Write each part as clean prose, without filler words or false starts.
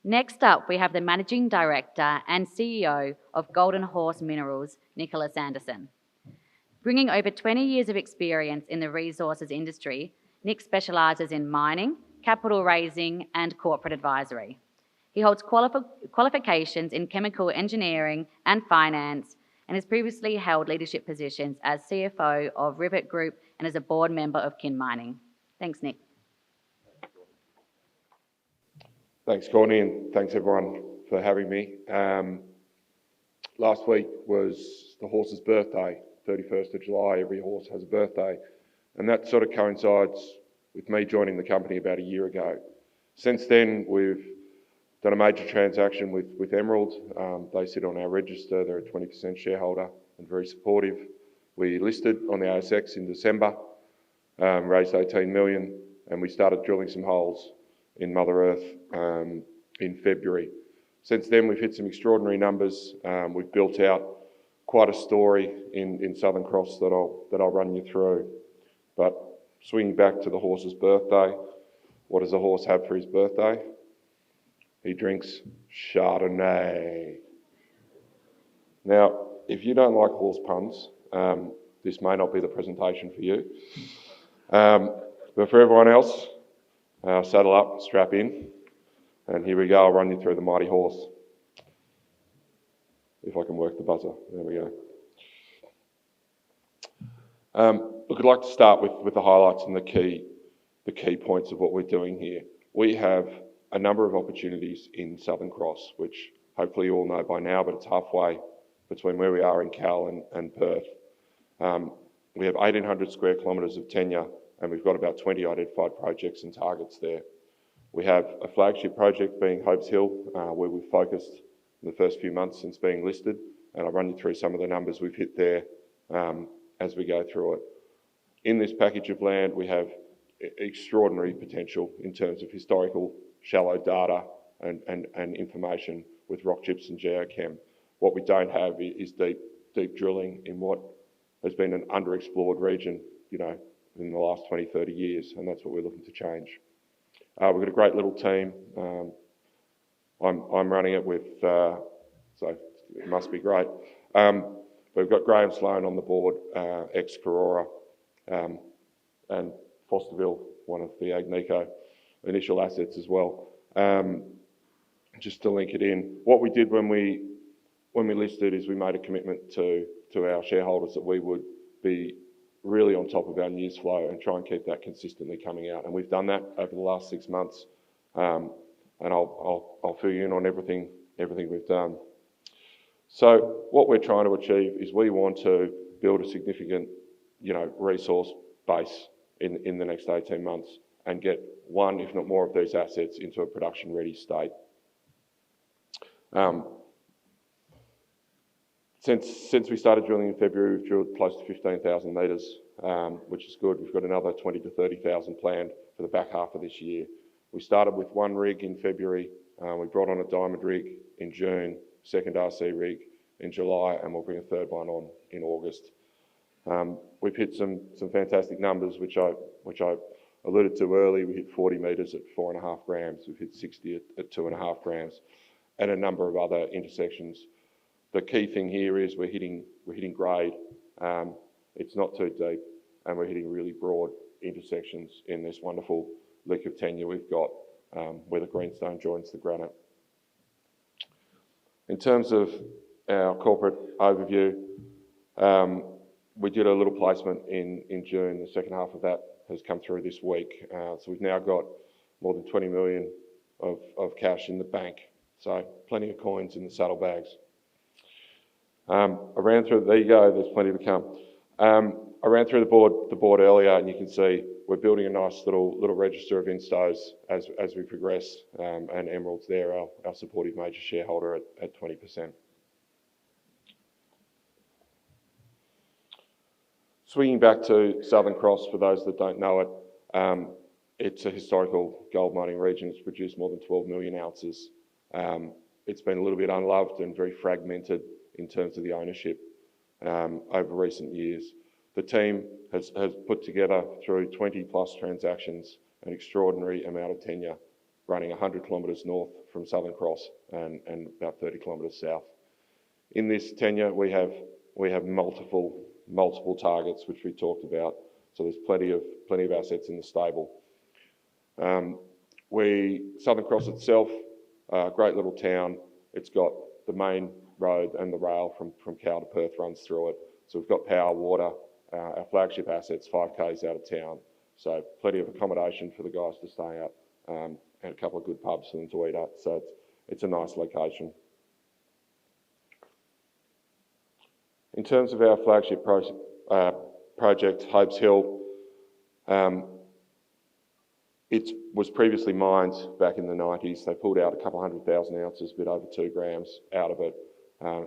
Next up, we have the Managing Director and CEO of Golden Horse Minerals, Nicholas Anderson. Bringing over 20 years of experience in the resources industry, Nick specialises in mining, capital raising, and corporate advisory. He holds qualifications in chemical engineering and finance and has previously held leadership positions as CFO of Rivet Group and as a board member of Kin Mining. Thanks, Nick. Thanks, Courtney, and thanks everyone for having me. Last week was the horse's birthday, 31st of July. Every horse has a birthday, and that sort of coincides with me joining the company about a year ago. Since then, we've done a major transaction with Emerald. They sit on our register. They're a 20% shareholder and very supportive. We listed on the ASX in December, raised 18 million, and we started drilling some holes in Mother Earth in February. Since then, we've hit some extraordinary numbers. We've built out quite a story in Southern Cross that I'll run you through. But swinging back to the horse's birthday, what does a horse have for his birthday? He drinks Chardonnay. Now, if you don't like horse puns, this may not be the presentation for you. But for everyone else, saddle up, strap in, and here we go. I'll run you through the mighty horse. If I can work the buzzer. There we go. Look, I'd like to start with the highlights and the key points of what we're doing here. We have a number of opportunities in Southern Cross, which hopefully you all know by now, but it's halfway between where we are in Cal and Perth. We have 1,800 square kilometres of tenure, and we've got about 20 identified projects and targets there. We have a flagship project being Hopes Hill, where we've focused in the first few months since being listed, and I'll run you through some of the numbers we've hit there as we go through it. In this package of land, we have extraordinary potential in terms of historical shallow data and information with rock chips and geochem. What we don't have is deep drilling in what has been an underexplored region, in the last 20, 30 years, and that's what we're looking to change. We've got a great little team. I'm running it with, so it must be great. We've got Graham Sloan on the board, ex-Karora, and Fosterville, one of the Agnico initial assets as well. Just to link it in, what we did when we listed is we made a commitment to our shareholders that we would be really on top of our news flow and try and keep that consistently coming out. And we've done that over the last 6 months. And I'll fill you in on everything we've done. So what we're trying to achieve is we want to build a significant, resource base in the next 18 months and get one, if not more, of these assets into a production-ready state. Since we started drilling in February, we've drilled close to 15,000 metres, which is good. We've got another 20 to 30,000 planned for the back half of this year. We started with one rig in February. We brought on a diamond rig in June, second RC rig in July, and we'll bring a third one on in August. We've hit some fantastic numbers, which I alluded to early. We hit 40 metres at 4.5 grams. We've hit 60 at 2.5 grams, and a number of other intersections. The key thing here is we're hitting grade. It's not too deep, and we're hitting really broad intersections in this wonderful lick of tenure we've got, where the greenstone joins the granite. In terms of our corporate overview, we did a little placement in June. The second half of that has come through this week. So we've now got more than 20 million of cash in the bank. So plenty of coins in the saddlebags. I ran through, there you go, there's plenty to come. I ran through the board earlier, and you can see we're building a nice little register of instos as we progress, and Emerald's there, our supportive major shareholder at 20%. Swinging back to Southern Cross, for those that don't know it, it's a historical gold mining region. It's produced more than 12 million ounces. It's been a little bit unloved and very fragmented in terms of the ownership over recent years. The team has put together, through 20 plus transactions, an extraordinary amount of tenure running 100 kilometres north from Southern Cross and about 30 kilometres south. In this tenure, we have multiple targets which we talked about. So there's plenty of assets in the stable. Southern Cross itself, great little town. It's got the main road and the rail from Cal to Perth runs through it. So we've got power, water, our flagship assets 5 k's out of town. So plenty of accommodation for the guys to stay at, and a couple of good pubs for them to eat at. So it's a nice location. In terms of our flagship project, Hopes Hill, it was previously mined back in the 90s. They pulled out a couple 100,000 ounces, a bit over 2 grams out of it.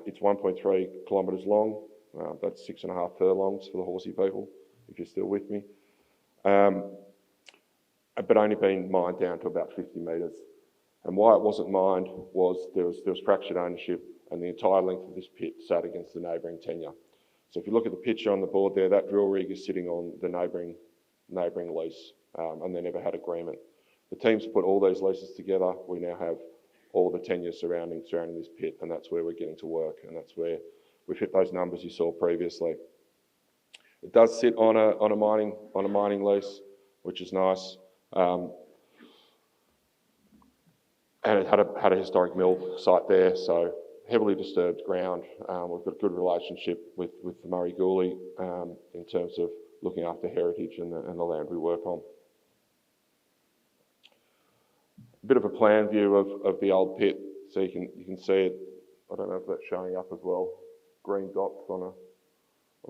It's 1.3 kilometres long. That's 6.5 furlongs for the horsey people, if you're still with me. But only been mined down to about 50 metres. And why it wasn't mined was there was fractured ownership, and the entire length of this pit sat against the neighbouring tenure. So if you look at the picture on the board there, that drill rig is sitting on the neighbouring lease, and they never had agreement. The team's put all those leases together. We now have all the tenure surrounding this pit, and that's where we're getting to work, and that's where we've hit those numbers you saw previously. It does sit on a mining lease, which is nice. And it had a historic mill site there, so heavily disturbed ground. We've got a good relationship with the Murray Gooley in terms of looking after heritage and the land we work on. A bit of a plan view of the old pit, so you can see it. I don't know if that's showing up as well. Green dots on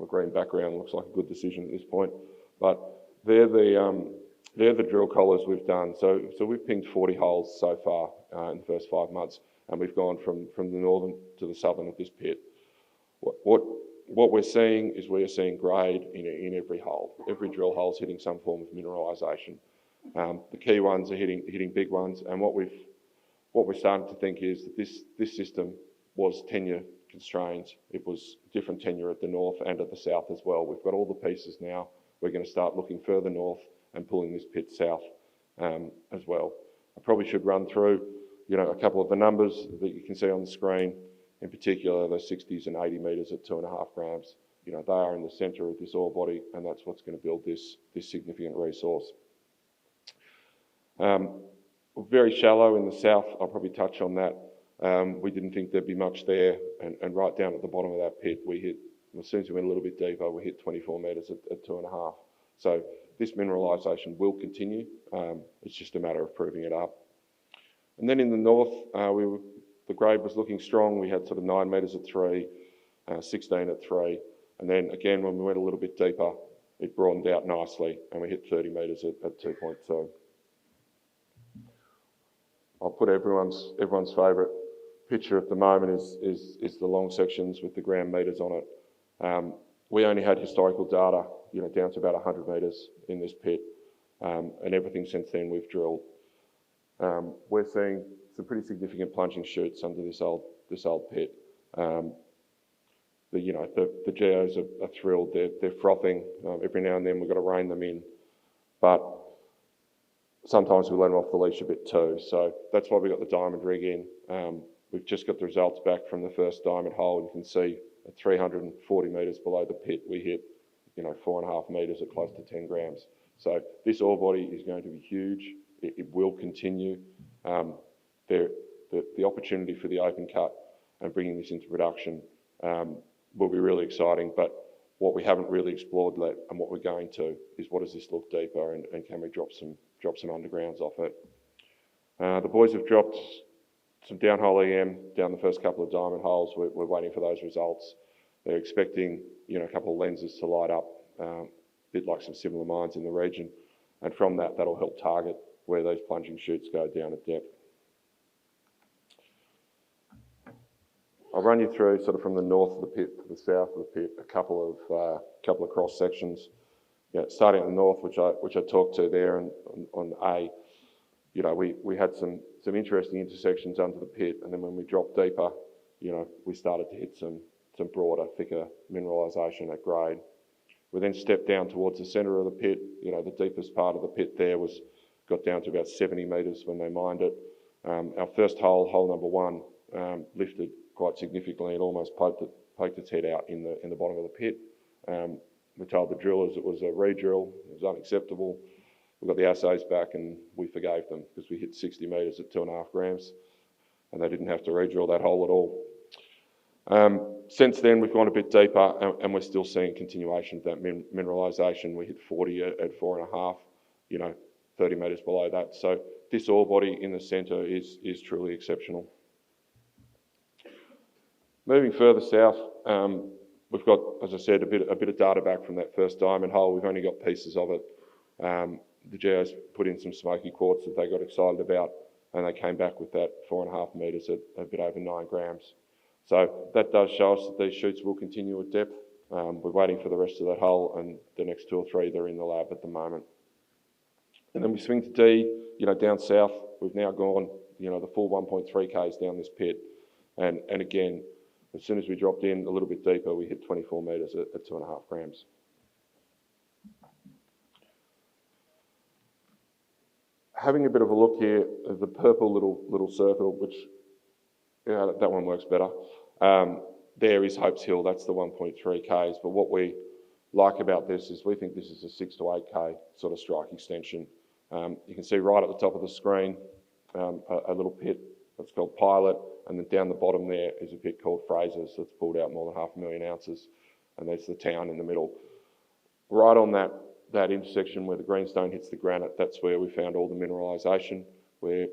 a green background looks like a good decision at this point. But they're the drill collars we've done. So we've pinged 40 holes so far in the first 5 months, and we've gone from the northern to the southern of this pit. What we're seeing is we're seeing grade in every hole. Every drill hole's hitting some form of mineralisation. The key ones are hitting big ones, and what we're starting to think is that this system was tenure constrained. It was different tenure at the north and at the south as well. We've got all the pieces now. We're going to start looking further north and pulling this pit south as well. I probably should run through, a couple of the numbers that you can see on the screen. In particular, the 60s and 80 metres at 2.5 grams. They are in the centre of this ore body, and that's what's going to build this significant resource. Very shallow in the south. I'll probably touch on that. We didn't think there'd be much there, and right down at the bottom of that pit, we hit, as soon as we went a little bit deeper, we hit 24 metres at 2.5. So this mineralisation will continue. It's just a matter of proving it up. And then in the north, the grade was looking strong. We had sort of 9 metres at 3, 16 at 3. And then again, when we went a little bit deeper, it broadened out nicely, and we hit 30 metres at 2.2. I'll put everyone's favourite picture at the moment is the long sections with the gram metres on it. We only had historical data, down to about 100 metres in this pit, and everything since then we've drilled. We're seeing some pretty significant plunging chutes under this old pit. The geos are thrilled. They're frothing. Every now and then we've got to rein them in, but sometimes we let them off the leash a bit too. So that's why we got the diamond rig in. We've just got the results back from the first diamond hole, and you can see at 340 metres below the pit, we hit 4.5 metres at close to 10 grams. So this ore body is going to be huge. It will continue. The opportunity for the open cut and bringing this into production will be really exciting. But what we haven't really explored yet, and what we're going to, is what does this look deeper, and can we drop some undergrounds off it? The boys have dropped some downhole EM down the first couple of diamond holes. We're waiting for those results. They're expecting a couple of lenses to light up, a bit like some similar mines in the region, and from that'll help target where those plunging chutes go down at depth. I'll run you through sort of from the north of the pit to the south of the pit a couple of cross sections. Starting at the north, which I talked to there, and on A, we had some interesting intersections under the pit, and then when we dropped deeper, we started to hit some broader, thicker mineralisation at grade. We then stepped down towards the centre of the pit. The deepest part of the pit there was got down to about 70 metres when they mined it. Our first hole, hole number 1, lifted quite significantly and almost poked its head out in the bottom of the pit. We told the drillers it was a re-drill, it was unacceptable. We got the assays back and we forgave them because we hit 60 metres at 2.5 grams and they didn't have to re-drill that hole at all. Since then, we've gone a bit deeper and we're still seeing continuation of that mineralisation. We hit 40 at 4.5, 30 metres below that. So this ore body in the centre is truly exceptional. Moving further south, we've got, as I said, a bit of data back from that first diamond hole. We've only got pieces of it. The geos put in some smoky quartz that they got excited about, and they came back with that 4.5 metres at a bit over 9 grams. So that does show us that these shoots will continue at depth. We're waiting for the rest of that hole, and the next 2 or 3 they're in the lab at the moment. And then we swing to D, down south. We've now gone, the full 1.3 k's down this pit, and again, as soon as we dropped in a little bit deeper, we hit 24 metres at 2.5 grams. Having a bit of a look here at the purple little circle, which that one works better. There is Hopes Hill, that's the 1.3 k's, but what we like about this is we think this is a 6 to 8k sort of strike extension. You can see right at the top of the screen a little pit that's called Pilot, and then down the bottom there is a pit called Fraser's that's pulled out more than 500,000 ounces, and there's the town in the middle. Right on that intersection where the greenstone hits the granite, that's where we found all the mineralisation. We're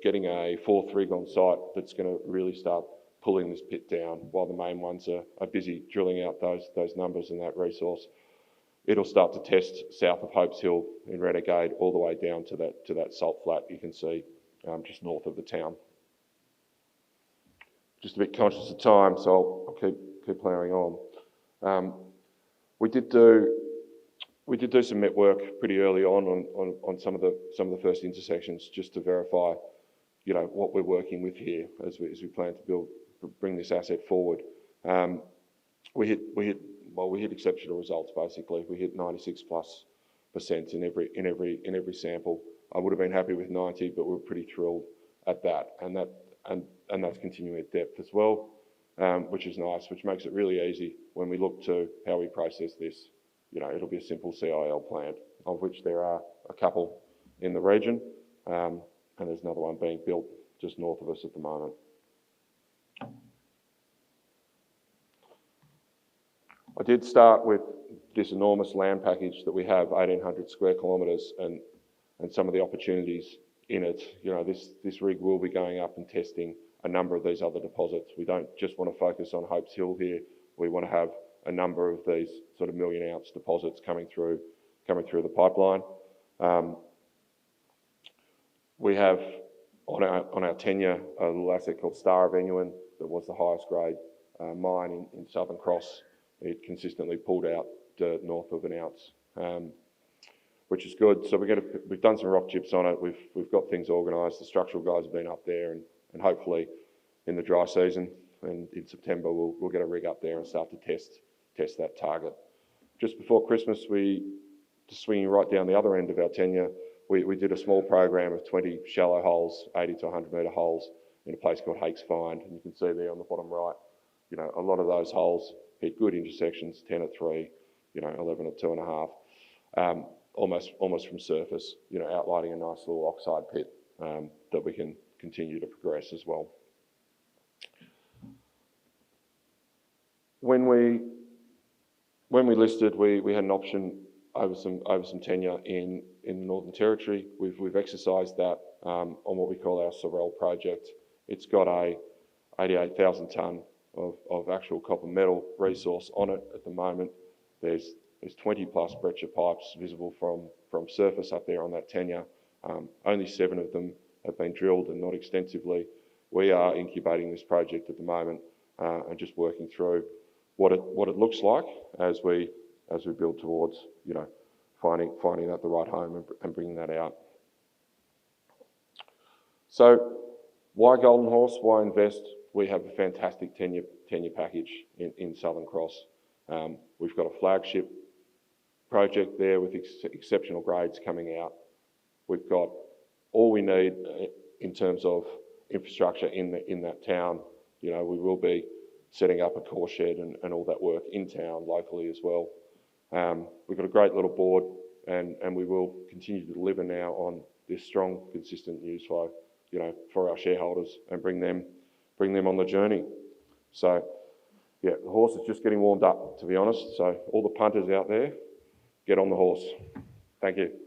getting a 4th rig on site that's going to really start pulling this pit down while the main ones are busy drilling out those numbers and that resource. It'll start to test south of Hopes Hill in Renegade all the way down to that salt flat you can see just north of the town. Just a bit conscious of time, so I'll keep ploughing on. We did do some network pretty early on some of the first intersections just to verify, what we're working with here as we plan to bring this asset forward. We hit exceptional results basically. We hit 96+% in every sample. I would have been happy with 90, but we're pretty thrilled at that, and that's continuing at depth as well, which is nice, which makes it really easy when we look to how we process this. It'll be a simple CIL plant, of which there are a couple in the region, and there's another one being built just north of us at the moment. I did start with this enormous land package that we have, 1,800 square kilometres, and some of the opportunities in it. This rig will be going up and testing a number of these other deposits. We don't just want to focus on Hopes Hill here. We want to have a number of these sort of 1 million ounce deposits coming through the pipeline. We have on our tenure a little asset called Star of Enuan that was the highest grade mine in Southern Cross. It consistently pulled out dirt north of an ounce, which is good. So we've done some rock chips on it. We've got things organised. The structural guys have been up there, and hopefully in the dry season and in September we'll get a rig up there and start to test that target. Just before Christmas, just swinging right down the other end of our tenure, we did a small program of 20 shallow holes, 80 to 100 metre holes in a place called Hakes Find, and you can see there on the bottom right, a lot of those holes hit good intersections, 10 at 3, 11 at 2.5, almost from surface, outlining a nice little oxide pit that we can continue to progress as well. When we listed, we had an option over some tenure in the Northern Territory. We've exercised that on what we call our Sorrel project. It's got a 88,000 tonne of actual copper metal resource on it at the moment. There's 20 plus breccia pipes visible from surface up there on that tenure. Only 7 of them have been drilled and not extensively. We are incubating this project at the moment and just working through what it looks like as we build towards finding out the right home and bringing that out. So why Golden Horse? Why invest? We have a fantastic tenure package in Southern Cross. We've got a flagship project there with exceptional grades coming out. We've got all we need in terms of infrastructure in that town. You know, we will be setting up a core shed and all that work in town locally as well. We've got a great little board, and we will continue to deliver now on this strong, consistent news flow, you know, for our shareholders and bring them on the journey. So, yeah, the horse is just getting warmed up, to be honest. So all the punters out there, get on the horse. Thank you.